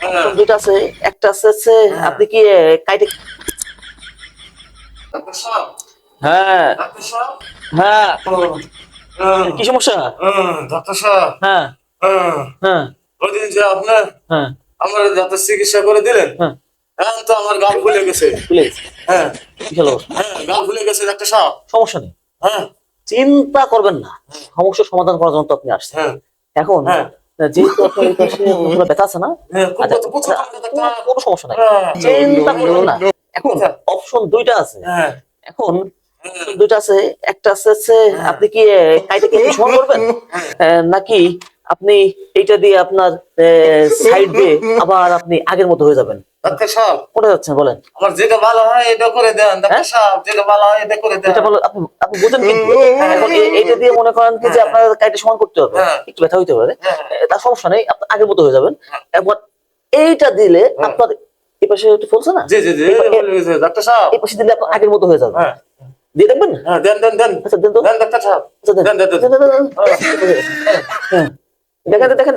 হ্যাঁ। দুইটা আছে, একটা আছে আপনি কি কাইটে ডাক্তার সাহেব, হ্যাঁ ডাক্তার সাহেব। হ্যাঁ হ্যাঁ, কি সমস্যা? ডাক্তার সাহেব। হ্যাঁ হ্যাঁ, হ্যাঁ ওইদিন যে আপনার হ্যাঁ আমার যাতে চিকিৎসা করে দিলেন, হ্যাঁ এখন তো আমার গাল ফুলে গেছে। প্লিজ হ্যাঁ, বিশাল অবস্থা। হ্যাঁ, গাল ফুলে গেছে ডাক্তার সাহেব। সমস্যা নেই, হ্যাঁ, চিন্তা করবেন না, সমস্যার সমাধান করার জন্য তো আপনি আসছেন। হ্যাঁ, এখন হ্যাঁ, যেহেতু আপনার এই পাশে মুখগুলো ব্যথা আছে না, হ্যাঁ, খুব আচ্ছা, ব্যথা, প্রচুর আচ্ছা, ব্যথা, ডাক্তার। কোনো সমস্যা নাই, হ্যাঁ, চিন্তা করবেন না। এখন আচ্ছা। অপশন দুইটা আছে, হ্যাঁ, এখন হ্যাঁ, দুইটা আছে, একটা আছে আপনি কি কাইটা কি সমান করবেন, নাকি আপনি এইটা দিয়ে আপনার সাইড দিয়ে আবার আপনি আগের মতো হয়ে যাবেন। ডাক্তার সাহেব, কোথায় যাচ্ছেন বলেন? আমার যেটা ভালো হয় এটা করে দেন ডাক্তার সাহেব, যেটা ভালো হয় এটা করে দেন। এটা বলো, আপনি আপনি বুঝেন কিন্তু এখন এইটা দিয়ে মনে করেন কি যে আপনার কাইটা সমান করতে হবে, হ্যাঁ। একটু ব্যথা হইতে পারে, হ্যাঁ। তার সমস্যা নেই, আপনি আগের মতো হয়ে যাবেন। হ্যাঁ। এবার এইটা দিলে হ্যাঁ। আপনার এই পাশে একটু ফুলছে না, জি, জি, জি, বলে গেছে, ডাক্তার সাহেব। এই পাশে দিলে আপনার আগের মতো হয়ে যাবে। হ্যাঁ, দিয়ে দেখবেন। হ্যাঁ, দেন, দেন, দেন। আচ্ছা দেন তো, দেন ডাক্তার সাহেব। আচ্ছা দেন দেন, দেন, দেন। দেন, দেন, দেন, দেন। হ্যাঁ। দেখেন দেখেন